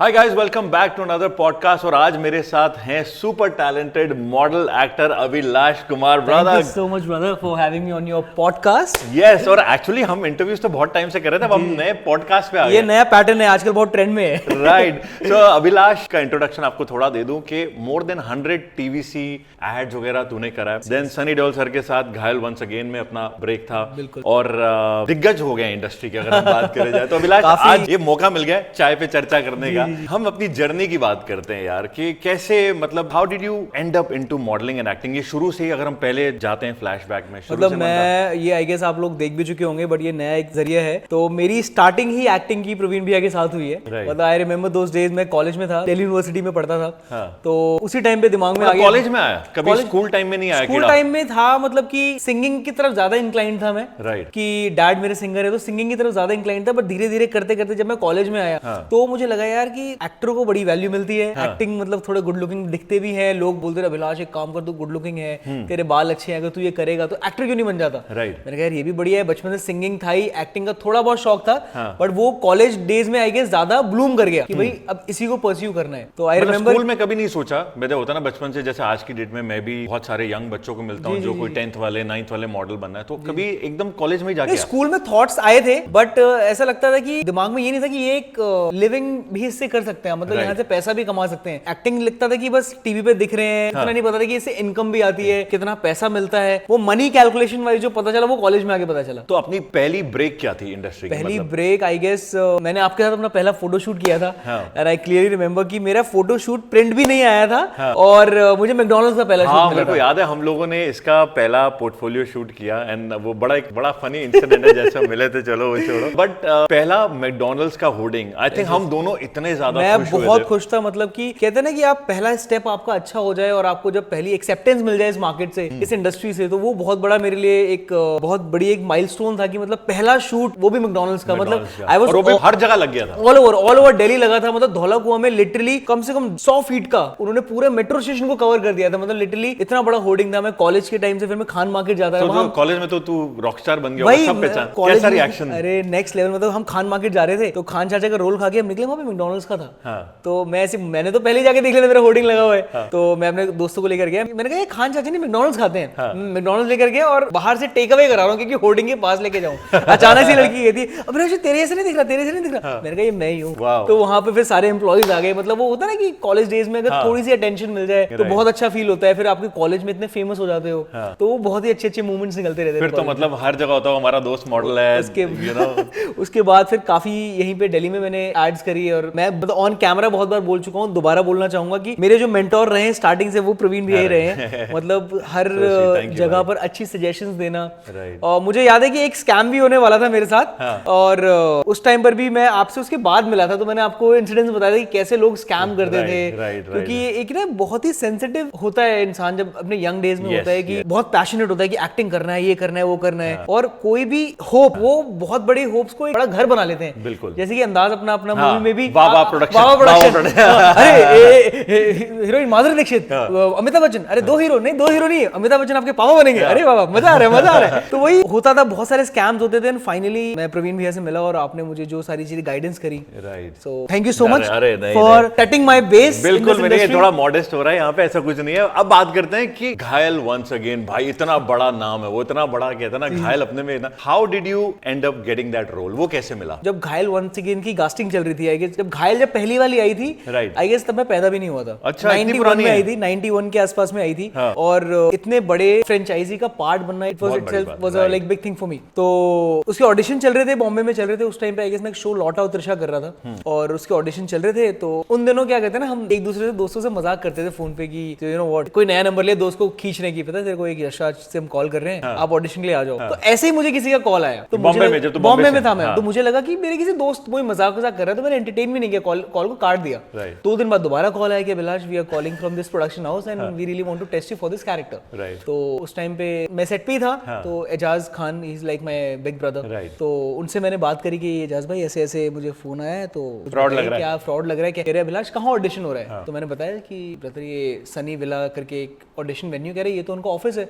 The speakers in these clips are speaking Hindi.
Hi guys, welcome back to another podcast. और आज मेरे साथ हैं super talented model actor Abhilash Kumar. Thank you so much, brother, for having me on your podcast. Yes, और एक्चुअली हम इंटरव्यूज तो बहुत टाइम से कर रहे थे, अब हम नए पॉडकास्ट पे आ गए। ये नया पैटर्न है, आजकल बहुत ट्रेंड में है। राइट। सो अभिलाष का इंट्रोडक्शन आपको थोड़ा दे दूं कि मोर देन 100 टीवीसी एड्स वगैरह तूने करा है। देन सनी देओल सर के साथ घायल वंस अगेन में अपना ब्रेक था। बिल्कुल। और दिग्गज हो गए इंडस्ट्री के, अगर हम बात करें जाए तो। अभिलाष, आज ये मौका मिल गया चाय पे चर्चा करने का। हम अपनी जर्नी की बात करते हैं यार, कि कैसे, मतलब how did you end up into modelling and acting. ये शुरू से ही, अगर हम पहले जाते हैं फ्लैशबैक में, मतलब मैं ये आई गेस आप लोग देख भी चुके होंगे, बट ये नया एक जरिया है। तो मेरी स्टार्टिंग ही एक्टिंग की प्रवीण भैया के साथ हुई है। मतलब आई रिमेंबर दोस डेज, मैं कॉलेज में था, दिल्ली यूनिवर्सिटी में पढ़ता था। तो उसी टाइम पे दिमाग में आ गया। कॉलेज में आया कभी? स्कूल टाइम में नहीं आया? स्कूल टाइम में था, मतलब कि सिंगिंग की तरफ ज्यादा इंक्लाइंड था मैं। राइट। कि डैड मेरे सिंगर है, तो सिंगिंग की तरफ ज्यादा इंक्लाइंड था। बट धीरे धीरे करते करते जब मैं कॉलेज में आया, तो मुझे लगा यार कि एक्टरों को बड़ी वैल्यू मिलती है। एक्टिंग मतलब थोड़े गुड लुकिंग दिखते भी हैं, लोग बोलते हैं अभिलाष एक काम कर, तू गुड लुकिंग है, तेरे बाल अच्छे हैं, अगर तू ये करेगा तो एक्टर क्यों नहीं बन जाता। राइट। मैंने कहा यार ये भी बढ़िया है। बचपन से सिंगिंग था ही, एक्टिंग का थोड़ा बहुत शौक था, बट वो कॉलेज डेज में आई गेस ज्यादा ब्लूम कर गया कि भाई अब इसी को परस्यू करना है। तो आई रिमेंबर स्कूल में कभी नहीं सोचा, वैसे होता ना बचपन से, जैसे आज की डेट में मैं भी बहुत सारे यंग बच्चों को मिलता हूँ जो कोई 10th वाले 9th वाले मॉडल बनना है, तो कभी एकदम कॉलेज में ही जाके? स्कूल में थॉट्स आए थे, बट ऐसा लगता था कि दिमाग में ये नहीं था कि ये एक लिविंग भी इससे कर सकते हैं, मतलब यहाँ से पैसा भी कमा सकते हैं। एक्टिंग लिखता था कि बस टीवी पे दिख रहे हैं, इतना नहीं पता था कि इससे इनकम भी आती है, कितना पैसा मिलता है। वो मनी कैलकुलेशन वाइज जो पता चला, वो कॉलेज में आके पता चला। तो अपनी पहली ब्रेक क्या थी इंडस्ट्री की? पहली ब्रेक आई गेस मैंने आपके साथ अपना पहला फोटोशूट किया था। एंड आई क्लियरली रिमेंबर कि मेरा फोटोशूट प्रिंट भी नहीं आया था। और मुझे मैकडॉनल्ड्स का पहला शूट मेरे को याद है, हम लोगों ने इसका पहला पोर्टफोलियो शूट किया, एंड वो बड़ा फनी इंसिडेंट है। जैसे मिले थे, चलो वो छोड़ो, बट पहला मैकडॉनल्ड्स का होर्डिंग, आई थिंक हम दोनों इतने ज्यादा मैं बहुत खुश था। मतलब कि कहते हैं ना कि आप पहला स्टेप आपका अच्छा हो जाए और आपको जब पहली एक्सेप्टेंस मिल जाए इस मार्केट से, इस इंडस्ट्री से, तो वो बहुत बड़ा मेरे लिए एक बहुत बड़ी एक माइलस्टोन था कि मतलब पहला शूट वो भी मैकडॉनल्ड्स का। मतलब आई वाज हर जगह लग गया था, ऑल ओवर दिल्ली लगा था। मतलब धौला कुआं में लिटरली कम से कम 100 फीट का उन्होंने पूरे मेट्रो स्टेशन को कवर कर दिया था। मतलब लिटरली इतना बड़ा होर्डिंग था। मैं कॉलेज के टाइम से फिर मैं खान मार्केट जाता था। वहां कॉलेज में तो तू रॉकस्टार बन गया, सब पहचान। कैसा रिएक्शन? अरे नेक्स्ट लेवल। मतलब हम खान मार्केट जा रहे थे, तो खान चाचा का रोल खा के हम निकले, वहां पे मैकडॉनल्ड्स का था। तो मैंने तो पहले जाके देख लिया था, मेरा होर्डिंग लगा हुआ है। तो मैं अपने दोस्तों को लेकर गया, मैंने कहा खान चाचा नहीं मैकडॉनल्ड्स खाते हैं। मैकडॉनल्ड्स लेकर गया और बाहर से टेक अवे करा रहा हूँ क्योंकि होर्डिंग के पास लेके जाऊं। अचानक से लड़की कहती अभिलाष तेरे ऐसे नहीं दिख रहा, तेरे ऐसे नहीं दिख रहा। मैंने कहा ये मैं ही हूँ। तो वहां पे फिर सारे एम्प्लॉइज आ गए। मतलब वो होता है ना कि कॉलेज डेज में अगर थोड़ी सी अटेंशन मिल जाए तो बहुत अच्छा फील होता है। फिर आपके कॉलेज में इतने फेमस हो जाते हो, तो वो बहुत ही अच्छे अच्छे मूवमेंट्स निकलते रहते हैं। फिर तो मतलब हर जगह होता है हमारा दोस्त मॉडल है। उसके बाद फिर काफी यहीं पे दिल्ली में मैंने एड्स करी। और मैं ऑन कैमरा बहुत बार बोल चुका हूँ, दोबारा बोलना चाहूंगा कि मेरे जो मेंटोर रहे स्टार्टिंग से, वो प्रवीण भी यही रहे हैं। मतलब हर जगह पर अच्छी सजेशंस देना। और मुझे याद है कि एक स्कैम भी होने वाला था मेरे साथ, और उस टाइम पर भी मैं आपसे उसके बाद मिला था, तो मैंने आपको इंसिडेंट्स बताया था कि कैसे लोग स्कैम करते थे। क्योंकि एक ना बहुत ही सेंसिटिव होता है इंसान जब अपने यंग डेज में होता है कि बहुत पैशनेट होता है कि एक्टिंग करना है, ये करना है, वो करना है। और कोई भी होप, वो बहुत बड़ी होप्स को एक बड़ा घर बना लेते हैं। बिल्कुल। जैसे कि अंदाज अपना मूवी में भी बाबा प्रोडक्शन। अरे हीरोइन माधुरी दीक्षित, अमिताभ बच्चन, अरे दो हीरो नहीं, अमिताभ बच्चन आपके पापा बनेंगे। अरे बाबा मजा आ रहा है। तो वही होता था, बहुत सारे स्कैम्स होते थे। फाइनली मैं प्रवीण भैया से मिला और आपने मुझे जो सारी चीजें गाइडेंस करी। Right. So thank you so much for setting my base. बिल्कुल, मेरे थोड़ा मॉडेस्ट हो रहा है यहाँ पे, ऐसा कुछ नहीं है। अब बात करते हैं कि घायल वंस अगेन, भाई इतना बड़ा नाम है, वो इतना बड़ा कहता ना घायल अपने में। How did you end up getting that role? वो कैसे मिला? जब घायल वंस अगेन की कास्टिंग चल रही थी, आई गेस जब घायल जब पहली वाली आई थी, आई गेस तब मैं पैदा भी नहीं हुआ था। अच्छा, 91 में आई थी, 91 के आसपास में आई थी। और इतने बड़े फ्रेंचाइजी का पार्ट बनना, it was itself was a like big thing for me. तो उसके ऑडिशन चल रहे थे, बॉम्बे में चल रहे थे उस टाइम पे। आई गेस मैं एक शो लौटा त्रिशा कर रहा था, और उसके ऑडिशन चल रहे थे। तो उन दिनों क्या कहते हैं ना, हम एक दूसरे से दोस्तों से मजाक करते थे फोन पे कि यू नो व्हाट, कोई नया नंबर ले दोस्त को खींचने की, पता है तेरे को एक यशराज से हम कॉल कर रहे हैं, आप ऑडिशन के लिए आ जाओ। तो ऐसे ही मुझे किसी का कॉल आया, तो बॉम्बे में था मैं। तो मुझे लगा कि मेरे किसी दोस्त कोई मजाक कर रहा है, तो मैंने एंटरटेन भी नहीं किया, कॉल को काट दिया। 2 दिन बाद दोबारा कॉल आया कि Abhilash we are calling from this production house and we really want to test you for this character. तो उस टाइम पे मैं सेट पे ही था। तो Ejaz Khan is like my big brother. तो उनसे मैंने बात करी कि एजाज भाई ऐसे ऐसे मुझे फोन आया है, तो फ्रॉड लग रहा है, क्या फ्रॉड लग रहा है, कह रहे अभिलाष कहाँ ऑडिशन हो रहा है? तो मैंने बताया कि ब्रदर ये सनी विला करके एक ऑडिशन वेन्यू, कह रहे ये तो उनका ऑफिस है।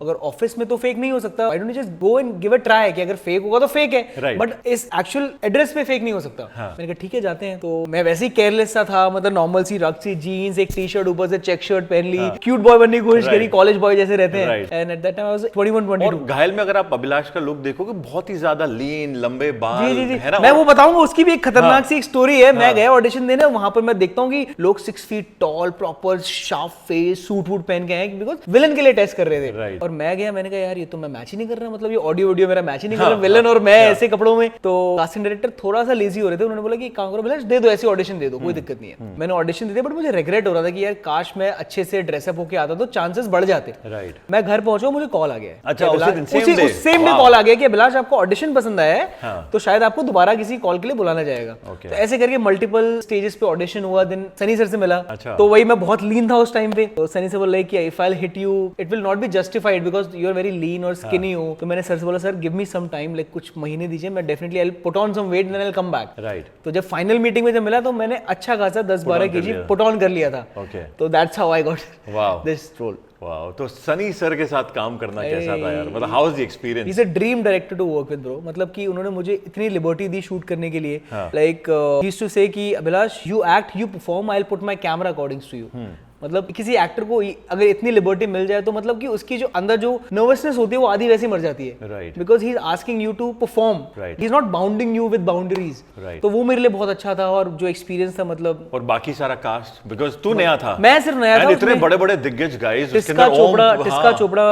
अगर ऑफिस में तो फेक नहीं हो सकता, I don't just go and give a try कि अगर फेक होगा तो फेक है, बट इस एक्चुअल एड्रेस पे फेक नहीं हो सकता। मैंने कहा ठीक है जाते हैं। तो मैं वैसे ही केयरलेस सा था, मतलब नॉर्मल सी रग सी जीन्स, एक टी शर्ट, ऊपर से चेक शर्ट पहन ली, क्यूट बॉय बनने की कोशिश करी, कॉलेज बॉय जैसे रहते हैं। And at that time I was 21-22। और घायल में अगर आप अभिलाष का लुक देखोगे बहुत ही ज्यादा लीन, लंबे बाल है ना। मैं वो बताऊंगा, उसकी भी एक खतरनाक सी एक स्टोरी है। मैं गया ऑडिशन देने, वहां पर मैं देखता हूँ कि लोग 6 feet tall, proper sharp face, suit वूट पहन के आए, बिकॉज विलन के लिए टेस्ट कर रहे थे। और मैं गया, मैंने कहा यार ये तो मैं मैच ही नहीं कर रहा, मतलब ये ऑडियो मेरा मैच ही नहीं कर रहा, विलन और मैं ऐसे कपड़ों में। तो कास्टिंग डायरेक्टर थोड़ा सा लेजी हो रहे थे, उन्होंने बोला कि काम करो अभिलाष, दे दो ऐसे ऑडिशन दे दो, कोई दिक्कत नहीं है। मैंने ऑडिशन दे दिया, बट मुझे रिग्रेट हो रहा था कि यार काश मैं अच्छे से ड्रेसअप होके आता तो चांसेस बढ़ जाते। मैं घर पहुंचा, मुझे कॉल आ गया। अच्छा, सेम डे कॉल आ गया कि अभिलाष आपको ऑडिशन पसंद आया है, तो शायद आपको दोबारा किसी कॉल के लिए बुलाना जाएगा। तो ऐसे करके मल्टीपल स्टेजेस पे ऑडिशन हुआ, दिन सनी सर से मिला। तो वही मैं बहुत लीन था उस टाइम पे, तो सनी से बोला कि if I will hit you it will not be justified because you are very lean और स्किनी हो। तो मैंने सर से बोला sir give me some time, like कुछ महीने दीजिए, मैं definitely I will put on some weight and I will come back. तो जब फाइनल मीटिंग में जब मिला तो मैंने अच्छा खासा 10-12 केजी पुट ऑन कर लिया था। तो that's how I got this role. Wow, तो सनी सर के साथ काम करना कैसा था यार, मतलब how was the experience? He is a dream director to work with bro, मतलब कि उन्होंने मुझे इतनी लिबर्टी दी शूट करने के लिए। Like he used to say कि Abhilash you act, you perform, I will put my camera according to you. मतलब किसी एक्टर को अगर इतनी लिबर्टी मिल जाए तो मतलब कि उसकी जो अंदर जो नर्वसनेस होती है वो आधी वैसी मर जाती है, right, because he is asking you to perform, he is not bounding you with boundaries. तो वो मेरे लिए बहुत अच्छा था, और जो एक्सपीरियंस था मतलब। और बाकी सारा कास्ट, बिकॉज तू नया था, मैं सिर्फ नया था, इतने बड़े बड़े दिग्गज guys, Tisca Chopra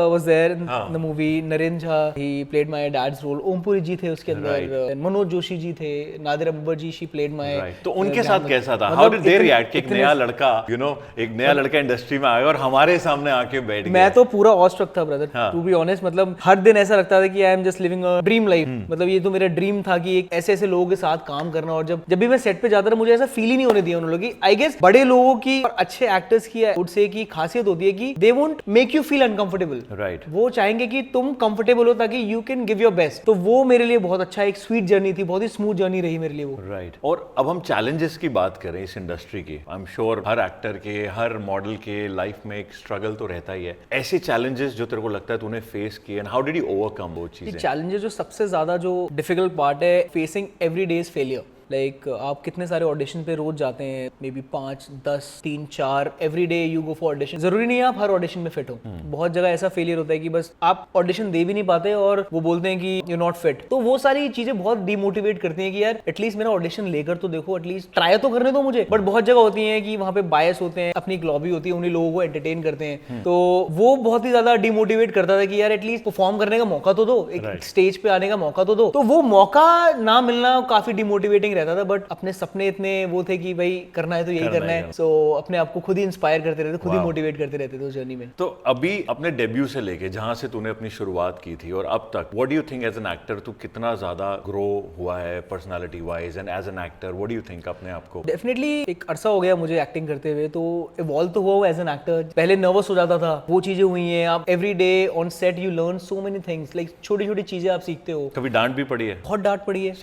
was there in the movie, Narendra Jha he played my dad's role, Om Puri ji थे उसके अंदर, मनोज जोशी जी थे, Nadir Akbar ji she played my. तो उनके साथ कैसा था, हाउ डिड दे रिएक्ट? एक नया लड़का, यू नो, एक नया लड़का इंडस्ट्री में आया और हमारे सामने आके बैठ गया। मैं तो पूरा ऑस्ट्रक था ब्रदर, टू बी ऑनेस्ट। मतलब हर दिन ऐसा लगता था कि I am just living a dream life. मतलब ये तो मेरा ड्रीम था कि एक ऐसे ऐसे लोगों के साथ काम करना, और जब भी मैं सेट पे जाता था मुझे ऐसा फील ही नहीं होने दिया उन लोगों की। आई गेस बड़े लोगों की और अच्छे एक्टर्स की वुड से की खासियत होती है कि they won't make you feel uncomfortable, right. वो चाहेंगे कि तुम कंफर्टेबल हो ताकि you can give your best. तो वो मेरे लिए बहुत अच्छा एक स्वीट जर्नी थी, बहुत ही स्मूथ जर्नी रही मेरे लिए वो, राइट। और अब हम चैलेंजेस की बात करें इस इंडस्ट्री की, I am sure her actor के, हर मॉडल के लाइफ में एक स्ट्रगल तो रहता ही है। ऐसे चैलेंजेस जो तेरे को लगता है तूने फेस किए, and how did you overcome वो चीजें? चैलेंजेस जो सबसे ज्यादा जो डिफिकल्ट पार्ट है, facing every days failure. Like आप कितने सारे ऑडिशन पे रोज जाते हैं, may be 5, 10, 3, 4 every day you go for audition. जरूरी नहीं है आप हर ऑडिशन में फिट हो। बहुत जगह ऐसा फेलियर होता है कि बस आप ऑडिशन दे भी नहीं पाते और वो बोलते हैं कि यू नॉट फिट। तो वो सारी चीजें बहुत डिमोटिवेट करती हैं कि यार एटलीस्ट मेरा ऑडिशन लेकर तो देखो, एटलीस्ट ट्राई तो करने दो मुझे। बट बहुत जगह होती है कि वहाँ पे बायस होते हैं, अपनी एक लॉबी होती है, उन्हीं लोगों को एंटरटेन करते हैं। तो वो बहुत ही ज्यादा डिमोटिवेट करता था कि यार एटलीस्ट परफॉर्म करने का मौका तो दो, एक स्टेज पे आने का मौका तो दो। तो वो मौका ना मिलना काफी डिमोटिवेटिंग रहता था। बट अपने सपने इतने वो थे कि भाई करना है तो यही करना है। सो अपने आप को खुद ही इंस्पायर करते रहते, खुद ही मोटिवेट करते रहते थे उस जर्नी में। तो अभी अपने डेब्यू से लेके जहां से तूने अपनी शुरुआत की थी और अब तक, what do you think as an actor तू कितना ज्यादा ग्रो हुआ है personality wise, and as an actor what do you think अपने आप को? डेफिनेटली एक अरसा हो गया मुझे एक्टिंग करते हुए, तो इवॉल्व तो हुआ एज एन एक्टर। पहले नर्वस हो जाता था, वो चीजें हुई हैं। आप every day on set you learn so many things, like छोटी छोटी चीजें आप सीखते हो। कभी डांट भी पड़ी है? बहुत डांट पड़ी है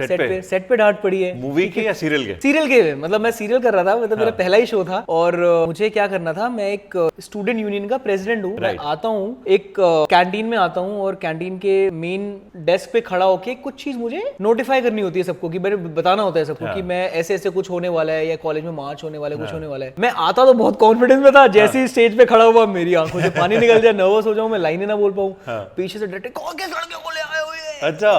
सेट पे डांट पड़ी है। मूवी के या सीरियल के? सीरियल के, मतलब मैं सीरियल कर रहा था, मतलब मेरा पहला ही शो था। और मुझे क्या करना था, मैं एक स्टूडेंट यूनियन का प्रेसिडेंट हूँ। मैं आता हूँ एक कैंटीन में आता हूँ, और कैंटीन के मेन डेस्क पे खड़ा होके कुछ चीज मुझे नोटिफाई करनी होती है सबको, कि मैंने बताना होता है सबको कि मैं ऐसे ऐसे कुछ होने वाला है, या कॉलेज में मार्च होने वाला है, कुछ होने वाला है। मैं आता तो बहुत कॉन्फिडेंस में था, जैसे ही स्टेज पे खड़ा हुआ मेरी आंखों से पानी निकल जाए, नर्वस हो जाऊं, मैं लाइनें ना बोल पाऊं। पीछे से डायरेक्टर कौन के लड़के को ले आए हो ये? अच्छा,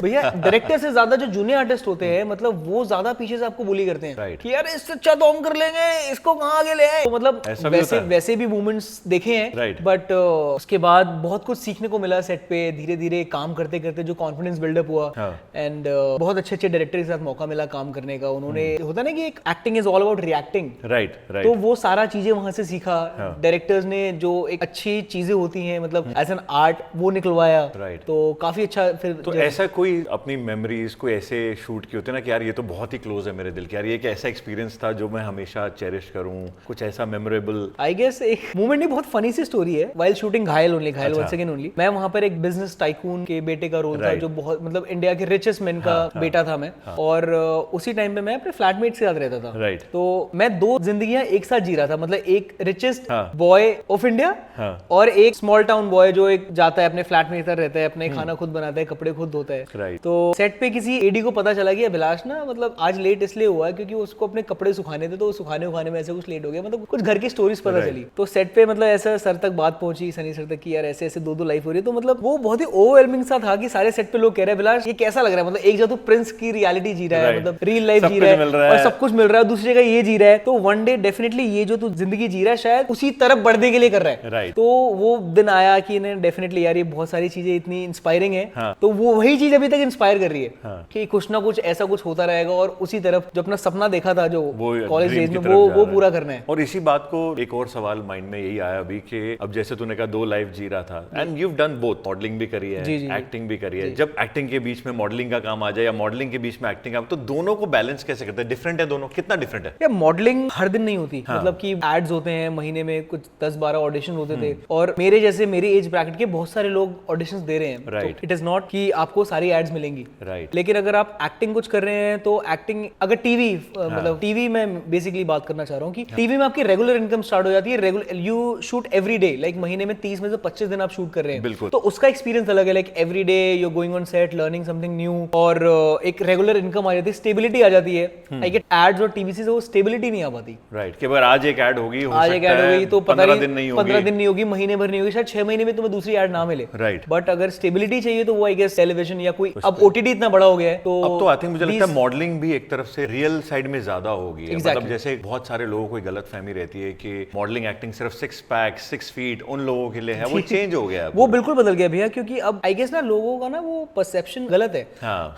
भैया डायरेक्टर से ज्यादा जो जूनियर आर्टिस्ट होते हैं, मतलब वो ज्यादा पीछे से आपको बुली करते हैं कि यार इससे अच्छा तो हम कर लेंगे, इसको कहाँ आगे ले आए। तो मतलब वैसे भी मूवमेंट्स देखे हैं। बट उसके बाद बहुत कुछ सीखने को मिला सेट पे, धीरे धीरे काम करते करते जो कॉन्फिडेंस बिल्डअप हुआ। एंड बहुत अच्छे अच्छे डायरेक्टर के साथ मौका मिला काम करने का। उन्होंने, होता ना कि एक acting is all about reacting, right. तो वो सारा चीजें वहां से सीखा। डायरेक्टर्स ने जो एक अच्छी चीजें होती हैं, मतलब एज एन आर्ट, वो निकलवाया। तो काफी अच्छा। फिर तो ऐसा कोई अपनी मेमोरीज कोई ऐसे शूट की होते ना कि यार ये तो बहुत ही क्लोज है मेरे दिल के, यार ये एक ऐसा एक्सपीरियंस था जो मैं हमेशा चेरिश करूं, कुछ ऐसा मेमोरेबल? आई गेस एक मोमेंट नहीं, बहुत फनी सी स्टोरी है। व्हाइल शूटिंग घायल वन सेकंड ओनली, मैं वहां पर एक बिजनेस टाइकून के बेटे का रोल था, जो बहुत मतलब इंडिया के रिचेस्ट मैन का बेटा था मैं। और उसी टाइम पे मैं अपने फ्लैटमेट के साथ रहता था। तो मैं 2 जिंदगियां एक साथ जी रहा था, मतलब एक रिचेस्ट बॉय ऑफ इंडिया और एक स्मॉल टाउन बॉय जो एक जाता है अपने फ्लैटमेट के साथ रहता है, अपने खाना खुद खुद बनाता है, कपड़े खुद धोता है। Right. तो सेट पे किसी एडी को पता चला कि अभिलाष ना मतलब आज लेट इसलिए हुआ है क्योंकि उसको अपने कपड़े सुखाने थे, तो सुखाने उखाने में ऐसे कुछ लेट हो गया, मतलब कुछ घर की स्टोरीज पता चली। तो सेट पे मतलब ऐसा सर तक बात पहुंची, सनी सर तक कि यार ऐसे ऐसे दो लाइफ हो रही है। तो मतलब वो बहुत ही ओवरवेलमिंग सा था कि सारे सेट पे लोग कह रहे हैं अभिलाष ये कैसा लग रहा है, मतलब एक जगह तो प्रिंस की रियलिटी जी रहा है, मतलब रियल लाइफ जी रहा है और सब कुछ मिल रहा है, दूसरी जगह ये जी रहा है। तो वन डे डेफिनेटली ये जो तू जिंदगी जी रहा है शायद उसी तरफ बढ़ने के लिए कर रहा है। तो वो दिन आया कि इन्हें डेफिनेटली यार ये बहुत सारी चीजें इतनी इंस्पायरिंग है। तो वो वही चीज अभी तक इंस्पायर कर रही है कि कुछ ना कुछ ऐसा कुछ होता रहेगा और उसी तरफ जो अपना सपना देखा था जो कॉलेज डेज में वो पूरा करना है। और इसी बात को एक और सवाल माइंड में यही आया अभी कि अब जैसे तूने कहा 2 लाइफ जी रहा था and you have done both, modelling भी करी है, एक्टिंग भी करी है। जब एक्टिंग के बीच में मॉडलिंग का काम आ जाए या मॉडलिंग के बीच में एक्टिंग का, तो दोनों को बैलेंस कैसे करते हैं? डिफरेंट है दोनों, कितना डिफरेंट है? या मॉडलिंग हर दिन नहीं होती, मतलब कि एड्स होते हैं महीने में कुछ 10-12 ऑडिशन होते थे और मेरे जैसे मेरी एज ब्रैकेट के बहुत सारे लोग ऑडिशंस दे रहे हैं। राइट, इट इज नॉट कि आपको सारी एड्स मिलेंगी। राइट, लेकिन अगर आप एक्टिंग कुछ कर रहे हैं तो एक्टिंग अगर टीवी मतलब टीवी में बेसिकली बात करना चाह रहा हूँ कि टीवी में आपकी रेगुलर इनकम स्टार्ट हो जाती है। Regular you shoot every day, like महीने में 30 में से 25 दिन आप शूट कर रहे हैं। बिल्कुल। तो उसका एक्सपीरियंस अलग है, like every day you going on set learning something new और एक रेगुलर इनकम आ जाती है, स्टेबिलिटी आ जाती है। आई गेट एड्स और टीवी से वो स्टेबिलिटी नहीं आ पाती। राइट, कि अगर आज एक ऐड होगी, आज एक ऐड होगी तो 15 दिन नहीं होगी, 15 दिन नहीं होगी, महीने भर नहीं होगी, शायद 6 महीने में तुम्हें दूसरी ऐड ना मिले। राइट, बट अगर स्टेबिलिटी चाहिए तो वो आई गेस टेलीविजन या कोई अब ओटीटी इतना बड़ा हो गया है तो अब तो आई थिंक मुझे लगता है मॉडलिंग भी एक तरफ से रियल साइड में ज्यादा होगी। मतलब जैसे बहुत सारे लोगों को गलत फहमी रहती है कि मॉडलिंग एक्टिंग सिर्फ 6 पैक 6 फीट उन लोगों के लिए है, वो चेंज हो गया है। वो बिल्कुल बदल गया भैया, क्योंकि अब आई गेस ना लोगों का ना वो परसेप्शन गलत है।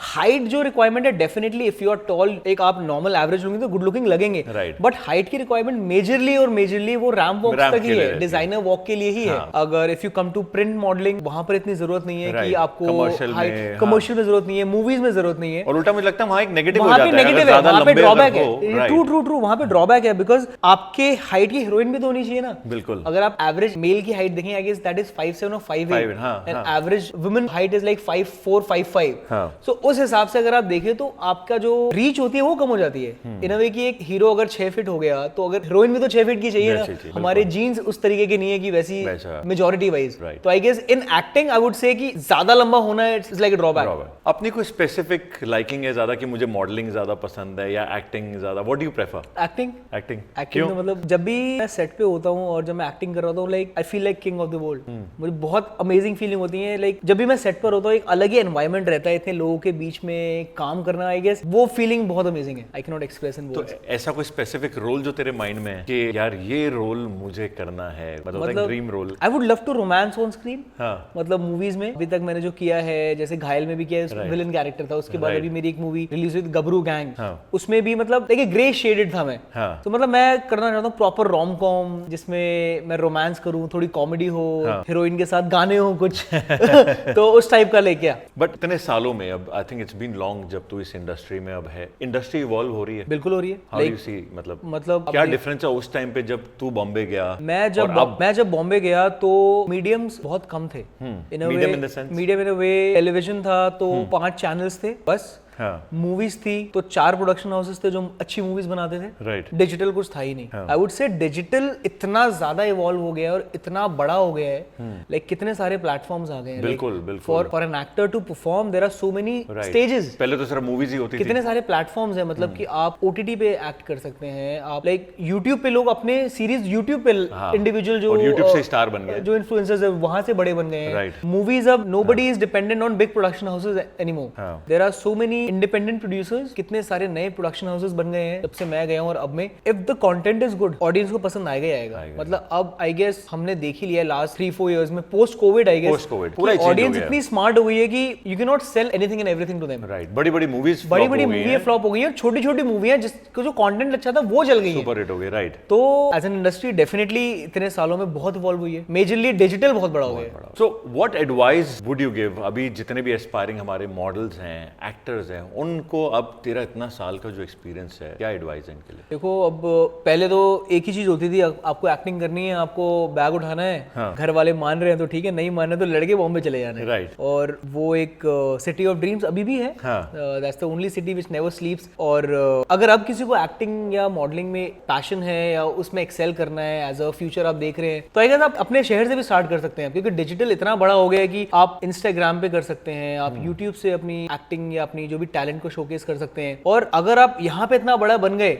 हाइट जो रिक्वायरमेंट है definitely if you are tall, एक आप नॉर्मल एवरेज होंगे तो गुड लुकिंग लगेंगे, बट हाइट की रिक्वायरमेंट मेजरली वो रैंप वॉक तक ही है, डिजाइनर वॉक के लिए ही है। अगर if you come to print modelling वहां पर इतनी जरूरत नहीं है कि आपको कमर्शियल में जरूरत नहीं है, मूवीज में जरूरत नहीं है। और उल्टा मुझे लगता है वहां एक नेगेटिव हो जाता है, वहां पे ड्रॉबैक है। ट्रू वहां पे ड्रॉबैक है बिकॉज आपके हाइट की हीरोइन भी तो होनी चाहिए ना। बिल्कुल, अगर आप एवरेज मेल की हाइट देखें आई गेस दैट इज 5'7" और 5'8" and average women height is like 5'4", 5'5". सो उस हिसाब से अगर आप देखें तो आपका जो रीच होती है वो कम हो जाती है। इन अ वे कि एक हीरो अगर 6 फीट हो गया तो अगर हीरोइन भी तो 6 फीट की चाहिए ना। हमारे जीन्स उस तरीके के नहीं है कि वैसी मेजॉरिटी वाइज। तो I guess in acting I would say कि ज्यादा लंबा होना इट्स लाइक अ ड्रॉबैक। अपनी कोई स्पेसिफिक लाइकिंग है ज्यादा कि मुझे मॉडलिंग ज्यादा पसंद है या एक्टिंग ज्यादा? What do you prefer? Acting. क्यों? मतलब जब भी मैं सेट पे होता हूँ और जब मैं एक्टिंग कर रहा हूँ like I feel like king of the world. मुझे बहुत अमेजिंग फीलिंग होती है। लाइक जब भी मैं सेट पर होता हूँ एक अलग ही एनवायरनमेंट रहता है, इतने लोगों के बीच में काम करना, आई गेस वो फीलिंग बहुत अमेजिंग है। I can not express in words. तो ऐसा कोई स्पेसिफिक रोल जो तेरे माइंड में है कि यार ये रोल मुझे करना है, मतलब dream role? I would love to romance on screen. मतलब मूवीज में अभी तक मैंने जो किया है, जैसे घायल में भी किया, विलन कैरेक्टर था। उसके बाद अभी मेरी एक मूवी रिलीज हुई गबरू गैंग, उसमें भी मतलब एक ग्रे शेडेड था मैं। तो मतलब मैं करना चाहता हूँ प्रॉपर रोम कॉम जिसमें मैं रोमांस करूँ, थोड़ी कॉमेडी हो, हीरोइन के साथ गाने हो कुछ तो उस टाइप का लेके आ। बट इतने सालों में अब I think it's been long जब तू इस इंडस्ट्री में अब है, इंडस्ट्री इवॉल्व हो रही है। बिल्कुल हो रही है। हाउ डू यू सी, मतलब क्या डिफरेंस है उस टाइम पे जब तू बॉम्बे गया? मैं जब बॉम्बे गया तो मीडियम्स बहुत कम थे। Medium in a way television था तो 5 चैनल्स थे बस। मूवीज थी तो 4 प्रोडक्शन हाउसेस थे जो अच्छी मूवीज बनाते थे। राइट, डिजिटल कुछ था ही नहीं। आई वुड से डिजिटल इतना ज्यादा इवॉल्व हो गया है और इतना बड़ा हो गया है, लाइक कितने सारे प्लेटफॉर्म्स आ गए हैं। बिल्कुल for an actor to perform there are so many stages. पहले तो सिर्फ मूवीज ही होती थी, कितने सारे प्लेटफॉर्म्स हैं, मतलब कि आप ओटीटी पे एक्ट कर सकते हैं, आप लाइक यूट्यूब पे लोग अपने सीरीज यूट्यूब पे इंडिविजुअल जो यूट्यूब से स्टार बन गए, जो इन्फ्लुएंसर्स है वहां से बड़े बन गए हैं। मूवीज अब nobody is dependent on big production houses anymore. There are so many independent producers, कितने सारे नए प्रोडक्शन हाउसेस बन गए हैं जब से मैं गया हूं। और अब में if the content is good audience को पसंद आएगा ही आएगा। मतलब अब आई गेस हमने देख ही लिया लास्ट 3-4 इयर्स में post covid, I guess audience इतनी स्मार्ट हो गई है कि you can not sell anything and everything to them. Right, बड़ी-बड़ी मूवीज फ्लॉप हो गई है, छोटी-छोटी मूवियां जिसका जो कंटेंट अच्छा था वो चल गई है, सुपर हिट हो गई। राइट, तो एज एन इंडस्ट्री डेफिनेटली इतने सालों में बहुत इवॉल्व हुई है, मेजरली डिजिटल बहुत बड़ा हो गया। So what advice would you give अभी जितने भी एस्पायरिंग हमारे मॉडल्स हैं, एक्टर्स हैं, हैं उनको अब तेरा इतना साल का जो एक्सपीरियंस है, क्या एडवाइस है इनके लिए? देखो, अब पहले तो एक ही चीज होती थी, आपको एक्टिंग करनी है, आपको बैग उठाना है। हाँ। घर वाले मान रहे हैं तो ठीक है, नहीं मान रहे तो लड़के बॉम्बे चले जाने। राइट। और वो एक सिटी ऑफ ड्रीम्स अभी भी है। That's the only city which never स्लीप्स। और अगर अब किसी को एक्टिंग या मॉडलिंग में पैशन है या उसमें एक्सेल करना है एज अ फ्यूचर आप देख रहे हैं, तो आई गेस आप अपने शहर से भी स्टार्ट कर सकते हैं, क्योंकि डिजिटल इतना बड़ा हो गया है कि आप इंस्टाग्राम पे कर सकते हैं, आप यूट्यूब से अपनी एक्टिंग या अपनी जो भी टैलेंट को शोकेस कर सकते हैं। और अगर आप यहाँ पे इतना बड़ा बन गए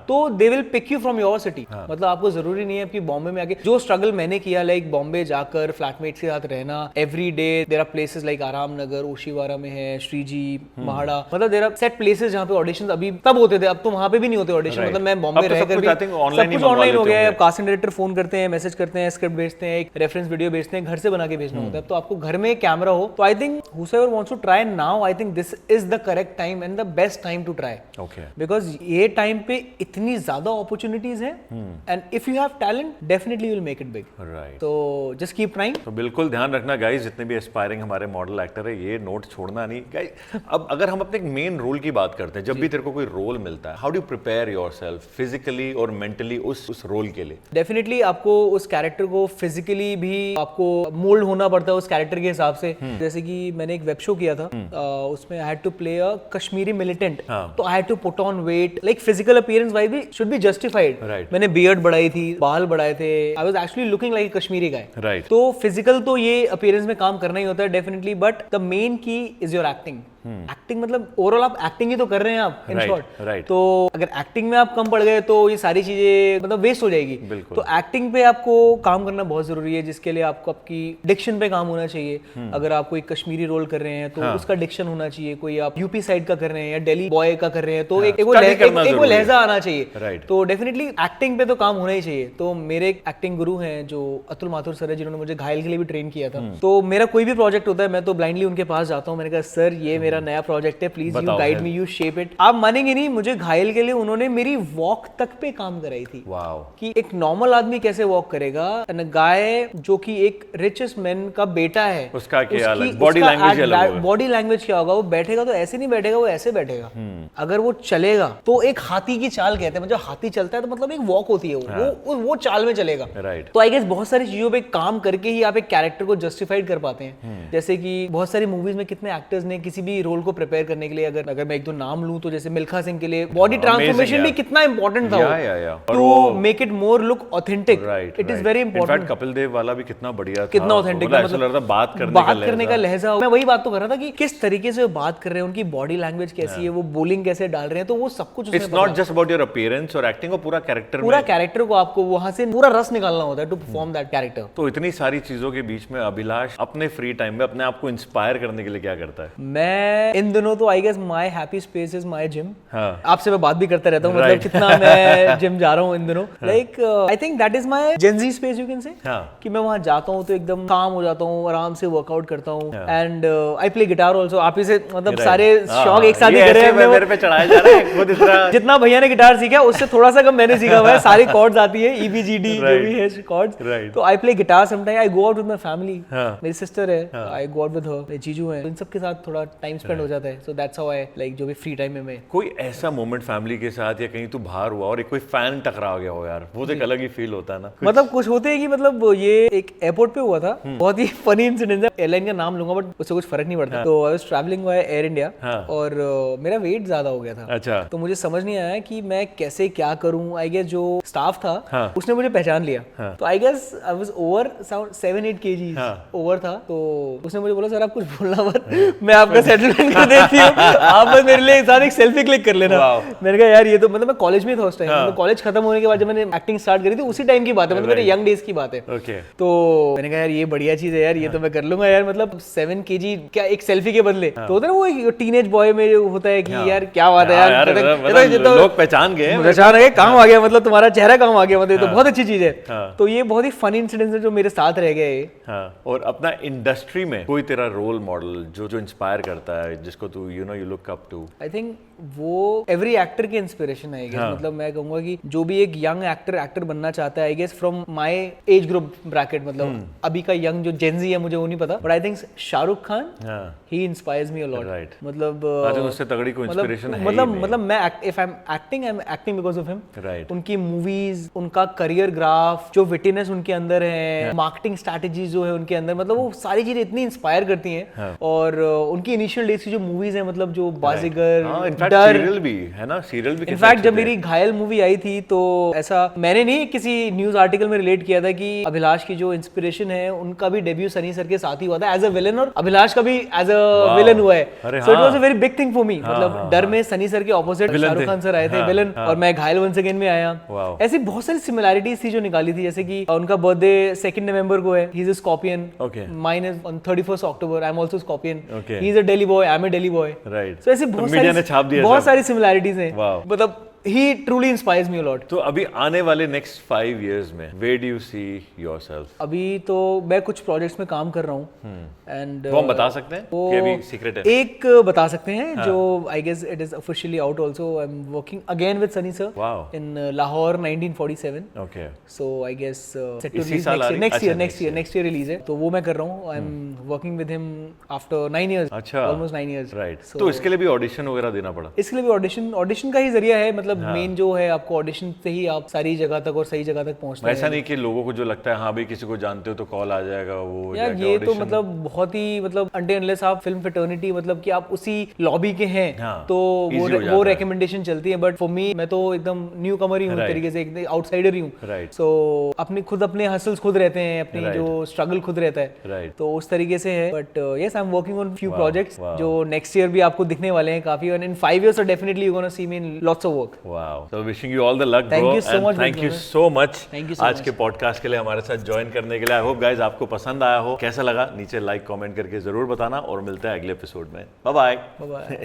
तो they will pick you from your city. मतलब आपको जरूरी नहीं है कि बॉम्बे में आके जो स्ट्रगल मैंने किया, लाइक बॉम्बे जाकर फ्लैटमेट्स के साथ रहना every day, there are places like Aram Nagar, Oshiwara में है, श्रीजी, महाड़ा, मतलब देयर आर सेट प्लेसेस जहाँ पे ऑडिशंस अभी तब होते थे, अब तो वहाँ पे भी नहीं होते ऑडिशन। मतलब मैं बॉम्बे रहकर भी सब कुछ ऑनलाइन हो गया है। अब कास्टिंग डायरेक्टर फोन करते हैं, मैसेज करते हैं, स्क्रिप्ट भेजते हैं, एक रेफरेंस वीडियो भेजते हैं, घर से बना के भेजना होता है। तो आपको घर में कैमरा हो तो I think whoever wants to try now, I think this is the correct time and the best time to try. Okay. Because ये टाइम पे इतनी ज्यादा अपॉर्चुनिटीज हैं and if you have talent, definitely you will make it big. Right. तो just keep trying. तो बिल्कुल ध्यान रखना गाइस, जितने भी एस्पायरिंग हमारे मॉडल एक्टर है, ये नोट छोड़ना नहीं गाइस। अब अगर हम अपने मेन रोल की बात करते हैं, जब भी तेरे को कोई रोल मिलता है, how do prepare yourself physically और मेंटली उस रोल के लिए? डेफिनेटली आपको उस कैरेक्टर को फिजिकली भी आपको मोल्ड होना पड़ता है उस कैरेक्टर के हिसाब से। जैसे कि मैंने एक वेब शो किया था, उसमें I had to play a Kashmiri militant, तो I had to put on weight, like physical appearance wise भी शुड बी जस्टिफाइड। मैंने बियर्ड बढ़ाई थी, बाल बढ़ाए थे, I was actually looking like a Kashmiri guy. Right. तो फिजिकल तो ये अपीयरेंस में काम करना ही होता है definitely, but the main key is your acting. Acting मतलब ओवरऑल आप एक्टिंग ही तो कर रहे हैं आप, इन शॉर्ट। तो अगर एक्टिंग में आप कम पड़ गए तो ये सारी चीजें मतलब वेस्ट हो जाएगी। तो एक्टिंग पे आपको काम करना बहुत जरूरी है, जिसके लिए आपको आपकी डिक्शन पे काम होना चाहिए। अगर आप कोई कश्मीरी रोल कर रहे हैं तो उसका डिक्शन होना चाहिए, कोई आप यूपी साइड का कर रहे हैं या दिल्ली बॉय का कर रहे हैं तो एक वो लहजा आना चाहिए। तो डेफिनेटली एक्टिंग पे तो काम होना ही चाहिए। तो मेरे एक एक्टिंग गुरु हैं जो अतुल माथुर सर है, जिन्होंने मुझे घायल के लिए भी ट्रेन किया था। तो मेरा कोई भी प्रोजेक्ट होता है मैं तो ब्लाइंडली उनके पास जाता हूँ, मैंने कहा सर ये मेरा नया प्रोजेक्ट है, please you guide me, U shape it. आप मानेंगे नहीं, मुझे घायल के लिए उन्होंने मेरी वॉक तक पे काम कराई थी। वाओ। कि एक नॉर्मल आदमी कैसे वॉक करेगा, एंड गाय जो कि एक रिचेस्ट मैन का बेटा है, उसका क्या अलग बॉडी लैंग्वेज अलग होगा। बॉडी लैंग्वेज क्या होगा, वो बैठेगा तो ऐसे नहीं बैठेगा, वो ऐसे बैठेगा। अगर वो चलेगा तो एक हाथी की चाल कहते हैं, मतलब हाथी चलता है तो मतलब एक वॉक होती है, वो चाल में चलेगा। राइट। तो आई गेस बहुत सारी चीजों पे काम करके ही आप एक कैरेक्टर को जस्टिफाइड कर पाते हैं। जैसे कि बहुत सारी मूवीज में कितने एक्टर्स ने किसी भी रोल को प्रिपेयर करने के लिए, अगर मैं एक दो नाम लूं तो जैसे मिल्खा सिंह के लिए बॉडी ट्रांसफॉर्मेशन भी कितना इंपॉर्टेंट था to make it more look authentic. It is very important. In fact Kapil Dev वाला भी कितना बढ़िया था, कितना ऑथेंटिक था, मतलब बात करने का लहजा। मैं वही बात तो कर रहा था कि किस तरीके से बात कर रहे हैं, उनकी बॉडी लैंग्वेज कैसी है, वो बोलिंग कैसे डाल रहे हैं, तो वो सब कुछ it's not just about your appearance और एक्टिंग, पूरा कैरेक्टर को आपको वहां से पूरा रस निकालना होता है टू परफॉर्म दैट कैरेक्टर। तो इतनी सारी चीजों के बीच में अभिलाष अपने फ्री टाइम में अपने आप को इंस्पायर करने के लिए क्या करता है? मैं इन दिनों तो I guess my happy space is my gym. आपसे मैं बात भी करता रहता हूँ, मतलब कितना मैं जिम जा रहा हूँ इन दिनों। Like I think that is my Gen Z space, you can say, कि मैं वहां जाता हूँ तो एकदम काम हो जाता हूँ, आराम से वर्कआउट करता हूँ। And I play guitar also. आप इसे मतलब सारे शौक एक साथ ही कर रहे हैं, मेरे पे चढ़ाया जा रहा है खुद इतना। जितना भैया ने गिटार सीखा उससे थोड़ा सा कम मैंने सीखा हुआ है, सारी कॉर्ड्स आती है, EBGD जो भी है कॉर्ड्स। तो I play guitar sometime, I go out with my family, मेरी सिस्टर है, आई गो आउट विद हर, मेरे जीजू हैं, इन सब के साथ थोड़ा टाइम स्पेंड हो जाता है। So that's how I like जो भी फ्री टाइम में मैं। कोई ऐसा मोमेंट फैमिली के साथ या कहीं तू बाहर हुआ और एक कोई फैन टकरा गया हो यार, वो तो एक अलग ही फील होता है ना। मतलब कुछ होते हैं कि मतलब ये एक एयरपोर्ट पे हुआ था, बहुत ही फनी इंसिडेंट है, एयरलाइन का नाम लूंगा बट उससे कुछ फर्क नहीं पड़ता। तो I was travelling by air India और मेरा वेट ज्यादा हो गया था। अच्छा। तो मुझे समझ नहीं आया कि मैं कैसे क्या करूं। आई गेस जो स्टाफ था उसने मुझे पहचान लिया। तो I guess I was over 7-8 kg over था। तो उसने मुझे बोला सर आप कुछ बोलना मत, मैं आपका सेटलमेंट कर देती हूँ, आप बस मेरे लिए साथ एक सेल्फी क्लिक कर लेना। मैंने कहा यार ये तो मतलब मैं कॉलेज में था उस टाइम, तो कॉलेज खत्म होने के बाद जब मैंने एक्टिंग स्टार्ट करी थी उसी टाइम की बात है, मतलब मेरे यंग डेज की बात है। तो मैंने कहा यार ये बढ़िया चीज है यार, ये तो मैं कर लूंगा यार, मतलब 7 kg क्या एक सेल्फी के बदले। तो होता है ना वो टीनेज बॉय में होता है कि यार क्या बात है यार, लोग पहचान गए, काम आ गया, मतलब तुम्हारा चेहरा काम आ गया, मतलब तो बहुत अच्छी चीज है। तो ये बहुत ही फनी इंसिडेंट है जो मेरे साथ रह गए। और अपना इंडस्ट्री में कोई तेरा रोल मॉडल जो इंस्पायर करता है, जिसको तू you look up to? I think वो एवरी एक्टर की इंस्पिरेशन है आई गेस। मतलब मैं कहूंगा कि जो भी एक यंग एक्टर बनना चाहता है I guess from my age group bracket, मतलब अभी का यंग जो जेनजी है मुझे वो नहीं पता, but I think Shahrukh Khan he inspires me a lot. मतलब उससे तगड़ी कोई इंस्पिरेशन है मतलब मैं if I am acting because of him. उनकी मूवीज, उनका करियर ग्राफ, जो विटिनेस उनके अंदर है, मार्केटिंग स्ट्रैटेजी जो है उनके अंदर, मतलब वो सारी चीजें इतनी इंस्पायर करती हैं। और उनकी इनिशियल डेज की जो मूवीज है, मतलब जो बाजीगर, डर, सीरियल भी है ना, सीरियल भी। इनफैक्ट जब मेरी घायल मूवी आई थी तो ऐसा मैंने नहीं किसी न्यूज आर्टिकल में रिलेट किया था कि अभिलाष की जो इंस्पिरेशन है उनका भी डेब्यू सनी सर के साथ ही हुआ था एज अ विलन, और अभिलाष का भी एज अ विलन हुआ है। So it was a very big thing for me. मतलब डर में सनी सर के ऑपोजिट शाहरुख खान सर आए थे विलन, और मैं घायल वंस अगेन में आया। ऐसी बहुत सारी सिमिलैरिटीज थी जो निकाली थी, जैसे कि उनका बर्थडे 2 नवंबर को है, he is a scorpion, mine is on 31 October, I am also scorpion, he is a Delhi boy, I am a Delhi boy. So ऐसी बहुत सारी सिमिलैरिटीज हैं, मतलब he truly inspires me a lot. तो अभी आने वाले next 5 years में where do you see yourself? अभी तो मैं कुछ प्रोजेक्ट्स में काम कर रहा हूँ एंड वो हम बता सकते हैं कि अभी सीक्रेट है? एक बता सकते हैं जो I guess it is officially out also. I am working again with Sunny sir in Lahore 1947। Okay, so I guess set to release next year release है, तो वो मैं कर रहा हूँ। I am working with him after 9 years, almost 9 years। Right, तो इसके लिए भी ऑडिशन वगैरह देना पड़ा? इसके लिए भी ऑडिशन का ही जरिया है, मतलब मेन जो है आपको ऑडिशन से ही आप सारी जगह तक और सही जगह तक पहुंचते हैं। ऐसा नहीं कि लोगों को जो लगता है हाँ भाई किसी को जानते हो तो कॉल आ जाएगा वो यार, ये तो मतलब बहुत ही मतलब अनटिल अनलेस आप फिल्म फ्रेटर्निटी मतलब कि आप उसी लॉबी के हैं तो वो रिकमेंडेशन चलती है। बट फॉर मी, मैं तो एकदम न्यू कमर ही हूँ तरीके से, एक आउटसाइडर ही हूँ। सो अपने हसल्स खुद रहते हैं, अपनी जो स्ट्रगल खुद रहता है, तो उस तरीके से है। But yes, I am working on few projects जो नेक्स्ट ईयर भी आपको दिखने वाले हैं काफी, और इन 5 years definitely you gonna see me in lots of work. Wow, so wishing you all the luck, bro. Thank you so much. Thank you so much आज के पॉडकास्ट के लिए हमारे साथ ज्वाइन करने के लिए। आई होप गाइज आपको पसंद आया हो। कैसा लगा नीचे लाइक कमेंट करके जरूर बताना, और मिलते हैं अगले एपिसोड में। Bye bye.